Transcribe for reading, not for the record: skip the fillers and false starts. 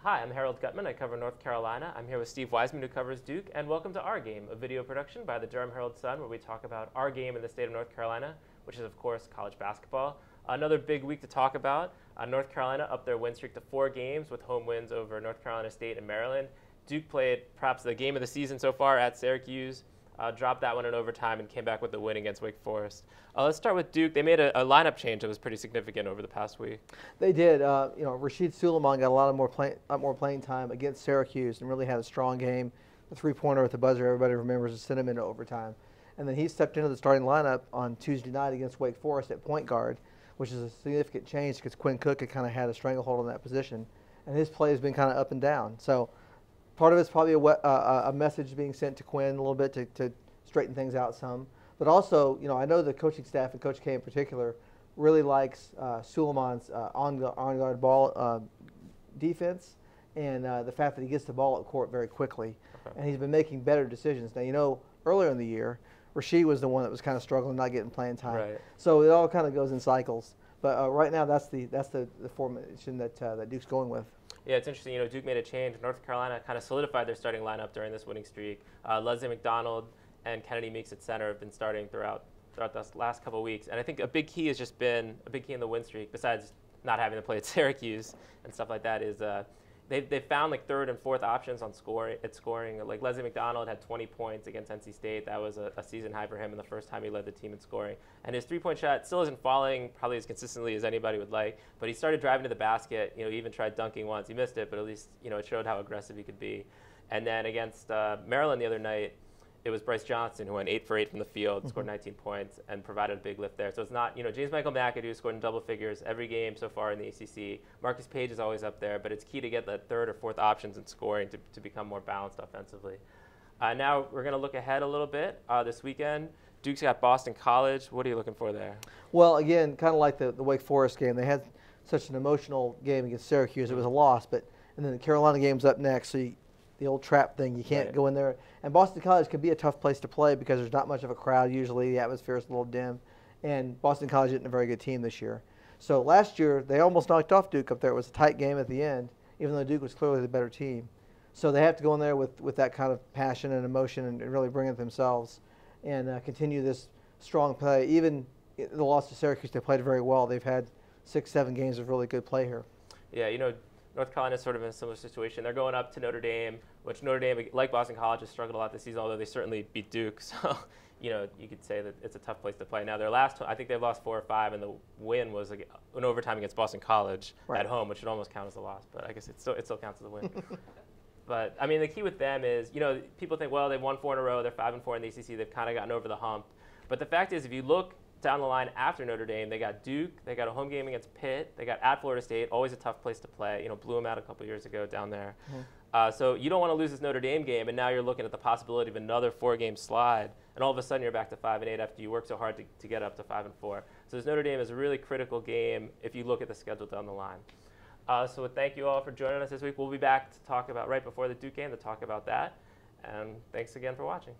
Hi, I'm Harold Gutmann. I cover North Carolina. I'm here with Steve Wiseman, who covers Duke, and welcome to Our Game, a video production by the Durham Herald-Sun, where we talk about our game in the state of North Carolina, which is, of course, college basketball. Another big week to talk about. North Carolina up their win streak to 4 games with home wins over North Carolina State and Maryland. Duke played perhaps the game of the season so far at Syracuse, dropped that one in overtime, and came back with the win against Wake Forest. Let's start with Duke. They made a lineup change that was pretty significant over the past week. They did. Rasheed Suleiman got a lot more playing time against Syracuse and really had a strong game. The three-pointer with the buzzer, everybody remembers, sent him into overtime. And then he stepped into the starting lineup on Tuesday night against Wake Forest at point guard, which is a significant change because Quinn Cook had kind of had a stranglehold on that position. And his play has been kind of up and down. So part of it's probably a message being sent to Quinn a little bit to straighten things out some. But also, I know the coaching staff and Coach K in particular really likes Suleiman's on-guard ball defense and the fact that he gets the ball at court very quickly. Okay. And he's been making better decisions. Now, earlier in the year, Rasheed was the one that was kind of struggling, not getting playing time. Right. So it all kind of goes in cycles. But right now, that's the formation that Duke's going with. Yeah, it's interesting. Duke made a change. North Carolina kind of solidified their starting lineup during this winning streak. Leslie McDonald and Kennedy Meeks at center have been starting throughout the last couple of weeks. And I think a big key has just been a big key in the win streak, besides not having to play at Syracuse and stuff like that, is they found like third and fourth options on scoring. Like Leslie McDonald had 20 points against NC State. That was a season high for him, and the first time he led the team in scoring. And his three-point shot still isn't falling probably as consistently as anybody would like, but he started driving to the basket. He even tried dunking once. He missed it, but at least it showed how aggressive he could be. And then against Maryland the other night, it was Bryce Johnson who went 8 for 8 from the field, scored 19 points, and provided a big lift there. So it's not, James Michael McAdoo scored in double figures every game so far in the ACC. Marcus Page is always up there, but it's key to get that third or fourth options in scoring to become more balanced offensively. Now we're going to look ahead a little bit. This weekend, Duke's got Boston College. What are you looking for there? Well, again, kind of like the Wake Forest game. They had such an emotional game against Syracuse. It was a loss, and then the Carolina game's up next, so the old trap thing, you can't go in there. And Boston College can be a tough place to play because there's not much of a crowd usually. The atmosphere is a little dim. And Boston College isn't a very good team this year. So last year, they almost knocked off Duke up there. It was a tight game at the end, even though Duke was clearly the better team. So they have to go in there with that kind of passion and emotion and really bring it themselves and continue this strong play. Even in the loss to Syracuse, they played very well. They've had 6-7 games of really good play here. Yeah, North Carolina is sort of in a similar situation. They're going up to Notre Dame, which Notre Dame, like Boston College, has struggled a lot this season, although they certainly beat Duke. So, you could say that it's a tough place to play. Now, I think they've lost 4 or 5, and the win was an overtime against Boston College at home, which should almost count as a loss. But I guess it still counts as a win. But, I mean, the key with them is, people think, well, they've won 4 in a row. They're 5-4 in the ACC. They've kind of gotten over the hump. But the fact is, if you look down the line after Notre Dame, they got Duke, they got a home game against Pitt, they got at Florida State, always a tough place to play. Blew them out a couple years ago down there. So you don't want to lose this Notre Dame game, and now you're looking at the possibility of another 4-game slide, and all of a sudden you're back to 5-8 after you work so hard to get up to 5-4. So this Notre Dame is a really critical game if you look at the schedule down the line. So thank you all for joining us this week. We'll be back to talk about right before the Duke game to talk about that, and thanks again for watching.